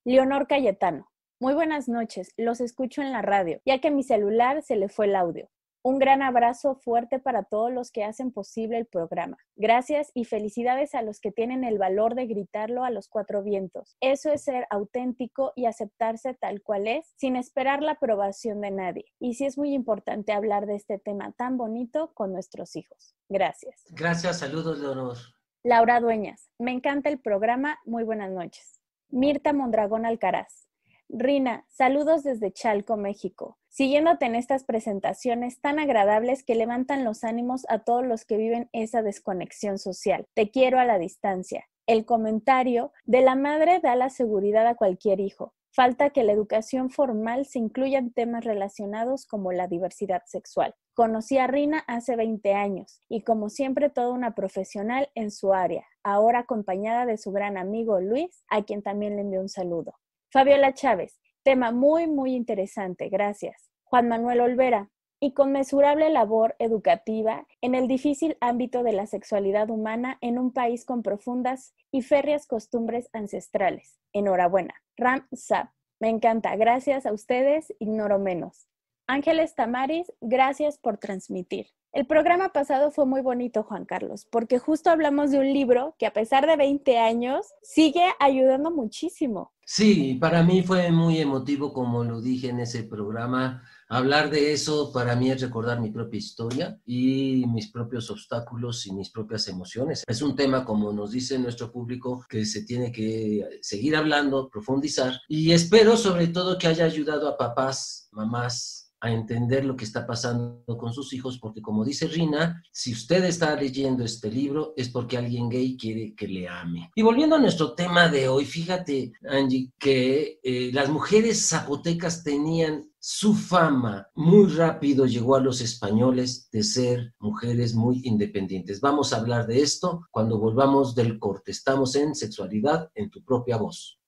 Leonor Cayetano, muy buenas noches, los escucho en la radio, ya que a mi celular se le fue el audio. Un gran abrazo fuerte para todos los que hacen posible el programa. Gracias y felicidades a los que tienen el valor de gritarlo a los 4 vientos. Eso es ser auténtico y aceptarse tal cual es, sin esperar la aprobación de nadie. Y sí es muy importante hablar de este tema tan bonito con nuestros hijos. Gracias. Gracias, saludos, Leonor. Laura Dueñas, me encanta el programa, muy buenas noches. Mirta Mondragón Alcaraz. Rina, saludos desde Chalco, México. Siguiéndote en estas presentaciones tan agradables que levantan los ánimos a todos los que viven esa desconexión social. Te quiero a la distancia. El comentario de la madre da la seguridad a cualquier hijo. Falta que la educación formal se incluya en temas relacionados como la diversidad sexual. Conocí a Rina hace 20 años y como siempre toda una profesional en su área, ahora acompañada de su gran amigo Luis, a quien también le envío un saludo. Fabiola Chávez, tema muy, muy interesante, gracias. Juan Manuel Olvera, inconmensurable labor educativa en el difícil ámbito de la sexualidad humana en un país con profundas y férreas costumbres ancestrales. Enhorabuena. Ram Zap, me encanta, gracias a ustedes, ignoro menos. Ángeles Tamaris, gracias por transmitir. El programa pasado fue muy bonito, Juan Carlos, porque justo hablamos de un libro que a pesar de 20 años sigue ayudando muchísimo. Sí, para mí fue muy emotivo, como lo dije en ese programa. Hablar de eso para mí es recordar mi propia historia y mis propios obstáculos y mis propias emociones. Es un tema, como nos dice nuestro público, que se tiene que seguir hablando, profundizar, y espero sobre todo que haya ayudado a papás, mamás, a entender lo que está pasando con sus hijos, porque como dice Rina, si usted está leyendo este libro es porque alguien gay quiere que le ame. Y volviendo a nuestro tema de hoy, fíjate, Angie, que las mujeres zapotecas tenían su fama, muy rápido llegó a los españoles de ser mujeres muy independientes. Vamos a hablar de esto cuando volvamos del corte. Estamos en Sexualidad en tu propia voz.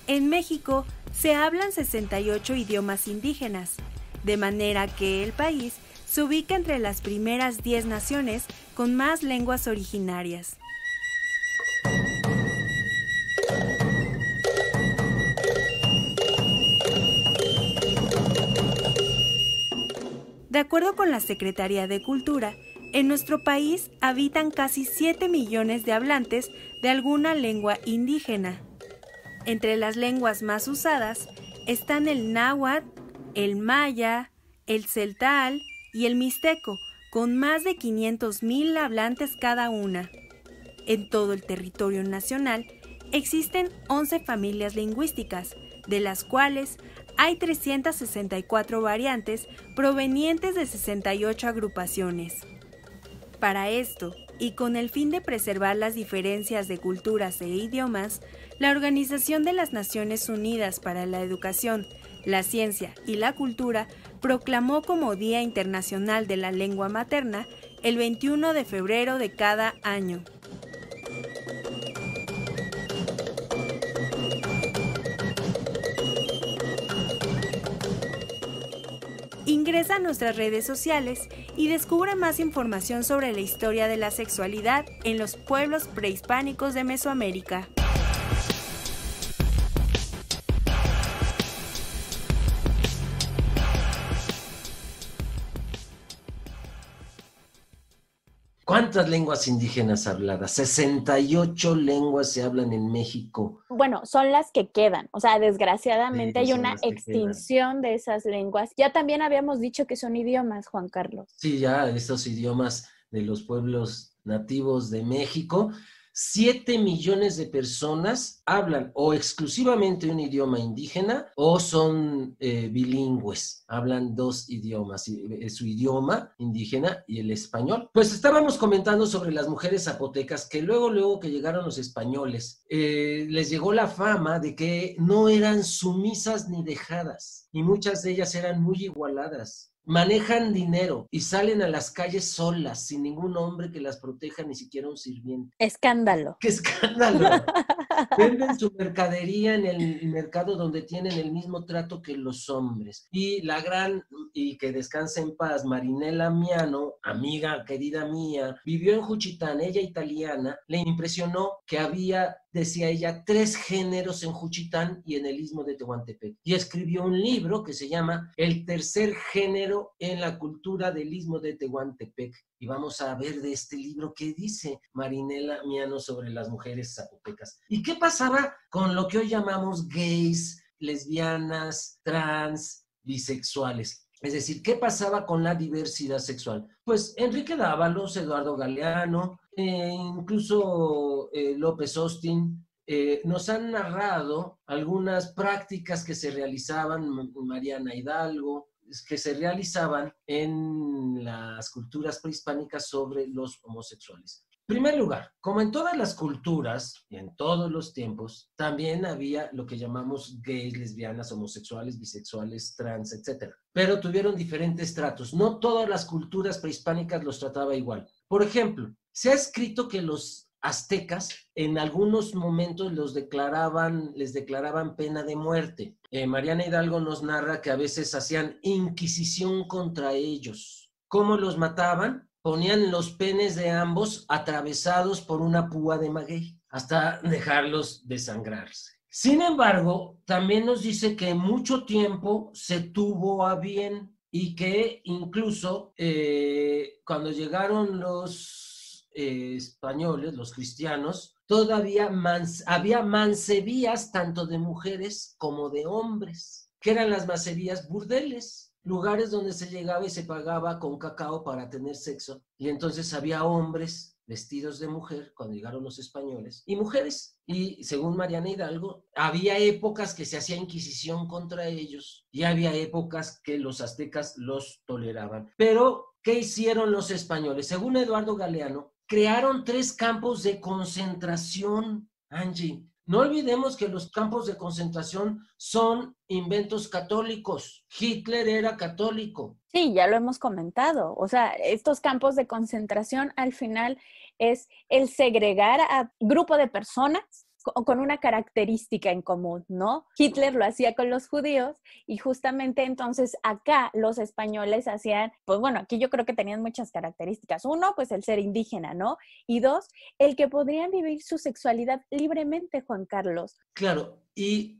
En México se hablan 68 idiomas indígenas. de manera que el país se ubica entre las primeras 10 naciones con más lenguas originarias. De acuerdo con la Secretaría de Cultura, en nuestro país habitan casi 7 millones de hablantes de alguna lengua indígena. Entre las lenguas más usadas están el náhuatl, el maya, el celtal y el mixteco, con más de 500,000 hablantes cada una. En todo el territorio nacional existen 11 familias lingüísticas, de las cuales hay 364 variantes provenientes de 68 agrupaciones. Para esto, y con el fin de preservar las diferencias de culturas e idiomas, la Organización de las Naciones Unidas para la Educación, la Ciencia y la Cultura proclamó como Día Internacional de la Lengua Materna el 21 de febrero de cada año. Ingresa a nuestras redes sociales y descubre más información sobre la historia de la sexualidad en los pueblos prehispánicos de Mesoamérica. ¿Cuántas lenguas indígenas habladas? 68 lenguas se hablan en México. Bueno, son las que quedan. O sea, desgraciadamente hay una extinción de esas lenguas. Ya también habíamos dicho que son idiomas, Juan Carlos. Sí, ya estos idiomas de los pueblos nativos de México. 7 millones de personas hablan o exclusivamente un idioma indígena o son bilingües, hablan 2 idiomas, su idioma indígena y el español. Pues estábamos comentando sobre las mujeres zapotecas que luego que llegaron los españoles, les llegó la fama de que no eran sumisas ni dejadas y muchas de ellas eran muy igualadas. Manejan dinero y salen a las calles solas, sin ningún hombre que las proteja, ni siquiera un sirviente. ¡Escándalo! ¡Qué escándalo! Venden su mercadería en el mercado donde tienen el mismo trato que los hombres. Y la gran, y que descanse en paz, Marinela Miano, amiga querida mía, vivió en Juchitán, ella italiana, le impresionó que había, decía ella, 3 géneros en Juchitán y en el istmo de Tehuantepec. Y escribió un libro que se llama El tercer género en la cultura del istmo de Tehuantepec. Y vamos a ver de este libro qué dice Marinela Miano sobre las mujeres zapotecas. ¿Y qué pasaba con lo que hoy llamamos gays, lesbianas, trans, bisexuales? Es decir, ¿qué pasaba con la diversidad sexual? Pues Enrique Dávalos, Eduardo Galeano, incluso López Austin, nos han narrado algunas prácticas que se realizaban, Mariana Hidalgo, que se realizaban en las culturas prehispánicas sobre los homosexuales. En primer lugar, como en todas las culturas y en todos los tiempos, también había lo que llamamos gays, lesbianas, homosexuales, bisexuales, trans, etc. Pero tuvieron diferentes tratos. No todas las culturas prehispánicas los trataba igual. Por ejemplo, se ha escrito que los aztecas en algunos momentos les declaraban pena de muerte. Mariana Hidalgo nos narra que a veces hacían inquisición contra ellos. ¿Cómo los mataban? Ponían los penes de ambos atravesados por una púa de maguey hasta dejarlos desangrarse. Sin embargo, también nos dice que mucho tiempo se tuvo a bien y que incluso cuando llegaron los españoles, los cristianos, todavía había mancebías tanto de mujeres como de hombres. ¿Qué eran las mancebías? Burdeles, lugares donde se llegaba y se pagaba con cacao para tener sexo. Y entonces había hombres vestidos de mujer cuando llegaron los españoles y mujeres. Y según Mariana Hidalgo, había épocas que se hacía inquisición contra ellos y había épocas que los aztecas los toleraban. Pero, ¿qué hicieron los españoles? Según Eduardo Galeano, crearon 3 campos de concentración, Angie. No olvidemos que los campos de concentración son inventos católicos. Hitler era católico. Sí, ya lo hemos comentado. O sea, estos campos de concentración al final es el segregar a grupo de personas con una característica en común, ¿no? Hitler lo hacía con los judíos y justamente entonces acá los españoles hacían, pues bueno, aquí yo creo que tenían muchas características. Uno, pues el ser indígena, ¿no? Y dos, el que podrían vivir su sexualidad libremente, Juan Carlos. Claro,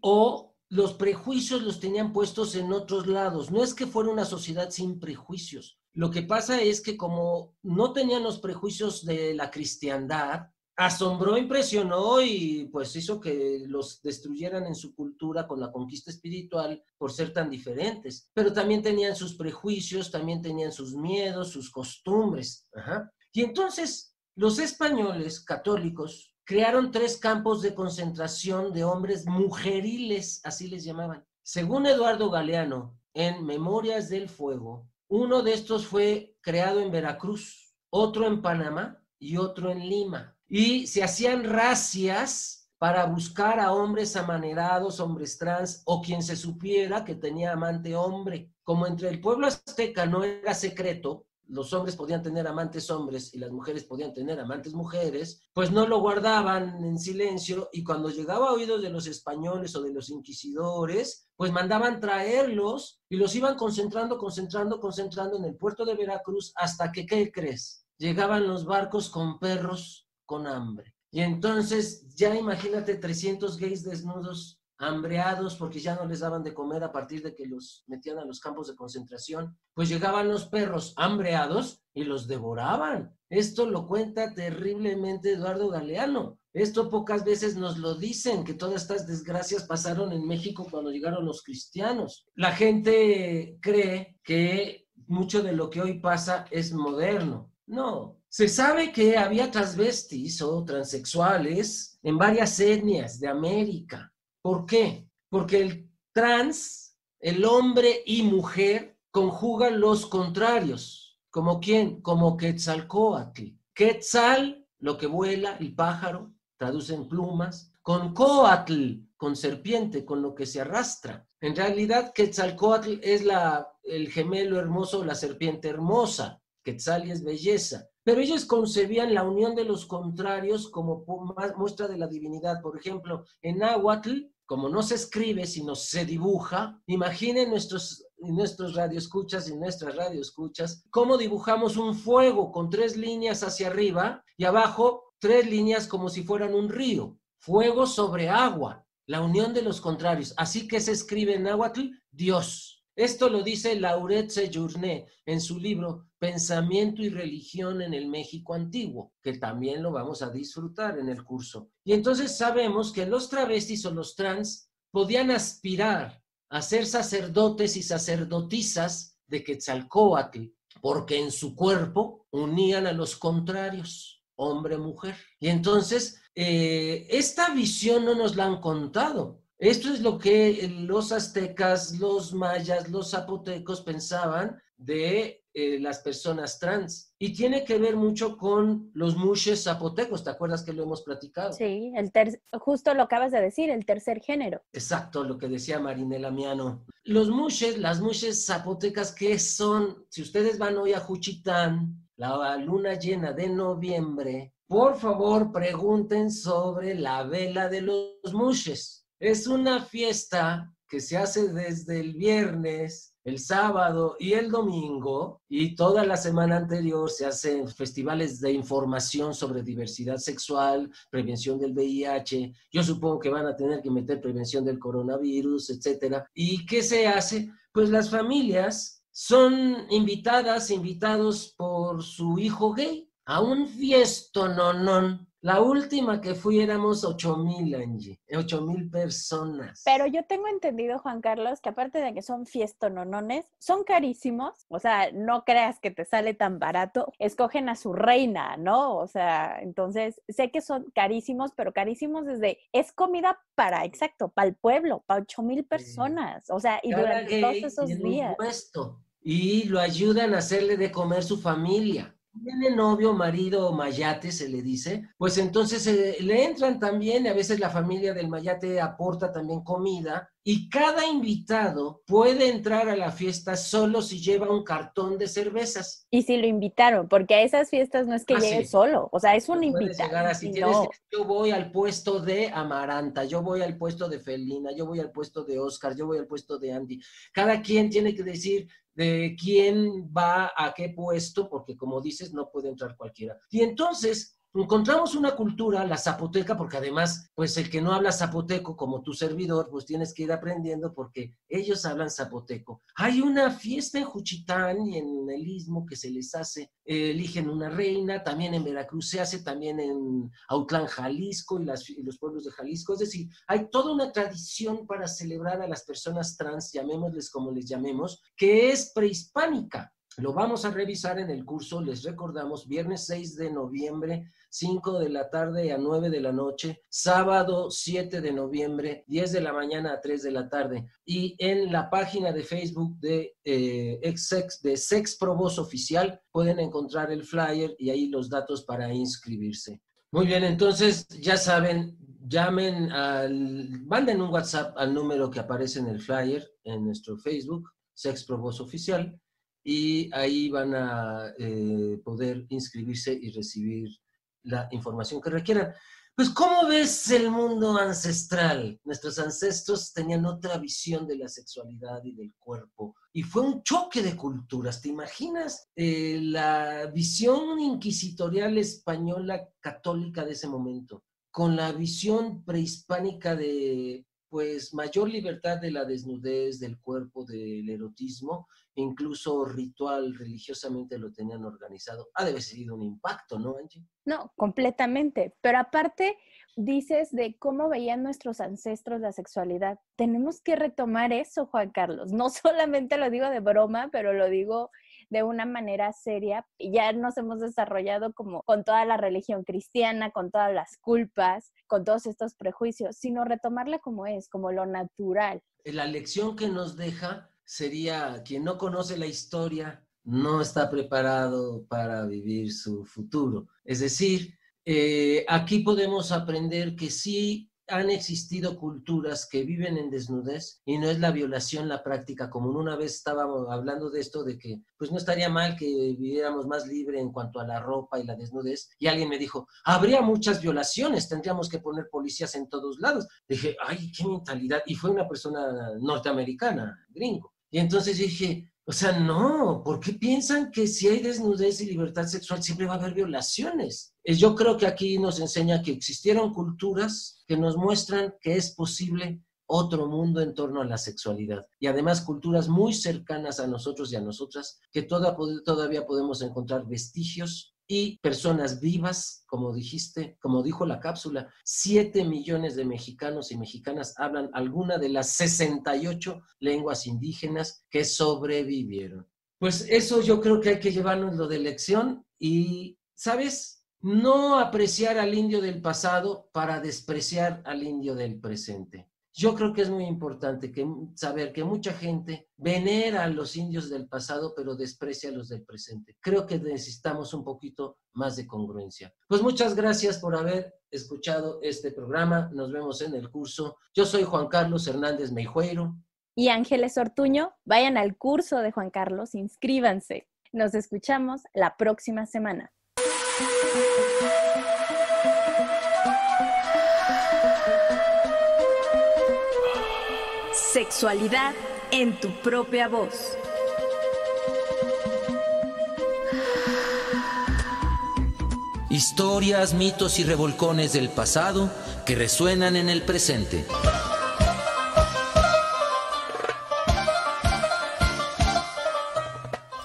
o los prejuicios los tenían puestos en otros lados. No es que fuera una sociedad sin prejuicios. Lo que pasa es que como no tenían los prejuicios de la cristiandad, asombró, impresionó y pues hizo que los destruyeran en su cultura con la conquista espiritual por ser tan diferentes. Pero también tenían sus prejuicios, también tenían sus miedos, sus costumbres. Ajá. Y entonces los españoles católicos crearon 3 campos de concentración de hombres mujeriles, así les llamaban. Según Eduardo Galeano, en Memorias del Fuego, uno de estos fue creado en Veracruz, otro en Panamá y otro en Lima. Y se hacían razias para buscar a hombres amanerados, hombres trans, o quien se supiera que tenía amante hombre. Como entre el pueblo azteca no era secreto, los hombres podían tener amantes hombres y las mujeres podían tener amantes mujeres, pues no lo guardaban en silencio y cuando llegaba a oídos de los españoles o de los inquisidores, pues mandaban traerlos y los iban concentrando en el puerto de Veracruz hasta que, ¿qué crees? Llegaban los barcos con perros con hambre. Y entonces ya imagínate 300 gays desnudos, hambreados porque ya no les daban de comer a partir de que los metían a los campos de concentración, pues llegaban los perros hambreados y los devoraban. Esto lo cuenta terriblemente Eduardo Galeano. Esto pocas veces nos lo dicen, que todas estas desgracias pasaron en México cuando llegaron los cristianos. La gente cree que mucho de lo que hoy pasa es moderno. No, se sabe que había transvestis o transexuales en varias etnias de América. ¿Por qué? Porque el trans, el hombre y mujer, conjugan los contrarios. ¿Como quién? Como Quetzalcóatl. Quetzal, lo que vuela, el pájaro, traduce en plumas, con Coatl, con serpiente, con lo que se arrastra. En realidad, Quetzalcóatl es el gemelo hermoso, la serpiente hermosa. Quetzal es belleza. Pero ellos concebían la unión de los contrarios como muestra de la divinidad. Por ejemplo, en náhuatl, como no se escribe, sino se dibuja, imaginen nuestros radioescuchas y nuestras radioescuchas, cómo dibujamos un fuego con 3 líneas hacia arriba y abajo 3 líneas como si fueran un río. Fuego sobre agua, la unión de los contrarios. Así que se escribe en náhuatl, Dios. Esto lo dice Lauret Sejourné en su libro Pensamiento y Religión en el México Antiguo, que también lo vamos a disfrutar en el curso. Y entonces sabemos que los travestis o los trans podían aspirar a ser sacerdotes y sacerdotisas de Quetzalcóatl, porque en su cuerpo unían a los contrarios, hombre-mujer. Y entonces, esta visión no nos la han contado. Esto es lo que los aztecas, los mayas, los zapotecos pensaban de las personas trans. Y tiene que ver mucho con los mushes zapotecos. ¿Te acuerdas que lo hemos platicado? Sí, justo lo acabas de decir, el tercer género. Exacto, lo que decía Marinela Miano. Los mushes, las mushes zapotecas, ¿qué son? Si ustedes van hoy a Juchitán, la luna llena de noviembre, por favor pregunten sobre la vela de los mushes. Es una fiesta que se hace desde el viernes, el sábado y el domingo, y toda la semana anterior se hacen festivales de información sobre diversidad sexual, prevención del VIH. Yo supongo que van a tener que meter prevención del coronavirus, etcétera. ¿Y qué se hace? Pues las familias son invitados por su hijo gay a un fiestononón. La última que fui éramos 8,000, Angie, 8,000 personas. Pero yo tengo entendido, Juan Carlos, que aparte de que son fiestononones, son carísimos. O sea, no creas que te sale tan barato. Escogen a su reina, ¿no? O sea, entonces sé que son carísimos, pero carísimos es comida para el pueblo, para 8,000 personas. O sea, y cada durante todos esos tiene días. Un puesto, y lo ayudan a hacerle de comer su familia. Tiene novio, marido o mayate, se le dice, pues entonces le entran también, y a veces la familia del mayate aporta también comida, y cada invitado puede entrar a la fiesta solo si lleva un cartón de cervezas. Y si lo invitaron, porque a esas fiestas no es que llegue solo, o sea, es un invitado. Llegar así, yo voy al puesto de Amaranta, yo voy al puesto de Felina, yo voy al puesto de Oscar, yo voy al puesto de Andy. Cada quien tiene que decir de quién va a qué puesto, porque como dices, no puede entrar cualquiera. Y entonces encontramos una cultura, la zapoteca, porque además, pues el que no habla zapoteco, como tu servidor, pues tienes que ir aprendiendo porque ellos hablan zapoteco. Hay una fiesta en Juchitán y en el Istmo que se les hace, eligen una reina, también en Veracruz se hace, también en Autlán, Jalisco y los pueblos de Jalisco. Es decir, hay toda una tradición para celebrar a las personas trans, llamémosles como les llamemos, que es prehispánica. Lo vamos a revisar en el curso, les recordamos, viernes 6 de noviembre, 5 de la tarde a 9 de la noche, sábado 7 de noviembre, 10 de la mañana a 3 de la tarde. Y en la página de Facebook de Sex Pro Voz Oficial pueden encontrar el flyer y ahí los datos para inscribirse. Muy bien, entonces ya saben, manden un WhatsApp al número que aparece en el flyer en nuestro Facebook, Sex Pro Voz Oficial, y ahí van a poder inscribirse y recibir la información que requieran. Pues, ¿cómo ves el mundo ancestral? Nuestros ancestros tenían otra visión de la sexualidad y del cuerpo, y fue un choque de culturas. ¿Te imaginas la visión inquisitorial española católica de ese momento, con la visión prehispánica de, pues, mayor libertad de la desnudez, del cuerpo, del erotismo, incluso ritual, religiosamente lo tenían organizado? Ha de haber sido un impacto, ¿no, Angie? No, completamente. Pero aparte, dices de cómo veían nuestros ancestros la sexualidad. Tenemos que retomar eso, Juan Carlos. No solamente lo digo de broma, pero lo digo de una manera seria. Ya nos hemos desarrollado como con toda la religión cristiana, con todas las culpas, con todos estos prejuicios, sino retomarla como es, como lo natural. La lección que nos deja sería: quien no conoce la historia no está preparado para vivir su futuro. Es decir, aquí podemos aprender que sí han existido culturas que viven en desnudez y no es la violación la práctica común. Una vez estábamos hablando de esto, de que pues no estaría mal que viviéramos más libre en cuanto a la ropa y la desnudez, y alguien me dijo, habría muchas violaciones, tendríamos que poner policías en todos lados. Dije, ay, qué mentalidad, y fue una persona norteamericana, gringo. Y entonces dije, o sea, no, ¿por qué piensan que si hay desnudez y libertad sexual siempre va a haber violaciones? Yo creo que aquí nos enseña que existieron culturas que nos muestran que es posible otro mundo en torno a la sexualidad. Y además culturas muy cercanas a nosotros y a nosotras, que todavía podemos encontrar vestigios y personas vivas, como dijiste, como dijo la cápsula. 7 millones de mexicanos y mexicanas hablan alguna de las 68 lenguas indígenas que sobrevivieron. Pues eso yo creo que hay que llevárnoslo de lección y, ¿sabes? No apreciar al indio del pasado para despreciar al indio del presente. Yo creo que es muy importante saber que mucha gente venera a los indios del pasado, pero desprecia a los del presente. Creo que necesitamos un poquito más de congruencia. Pues muchas gracias por haber escuchado este programa. Nos vemos en el curso. Yo soy Juan Carlos Hernández Meijueiro. Y Ángeles Ortuño. Vayan al curso de Juan Carlos, inscríbanse. Nos escuchamos la próxima semana. Sexualidad en tu propia voz. Historias, mitos y revolcones del pasado que resuenan en el presente.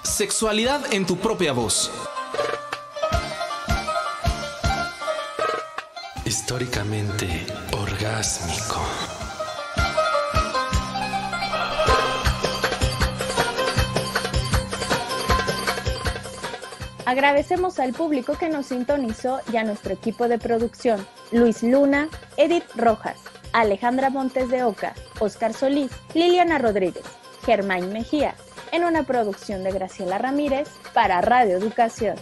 Sexualidad en tu propia voz. Históricamente orgásmico. Agradecemos al público que nos sintonizó y a nuestro equipo de producción: Luis Luna, Edith Rojas, Alejandra Montes de Oca, Oscar Solís, Liliana Rodríguez, Germán Mejía, en una producción de Graciela Ramírez para Radio Educación.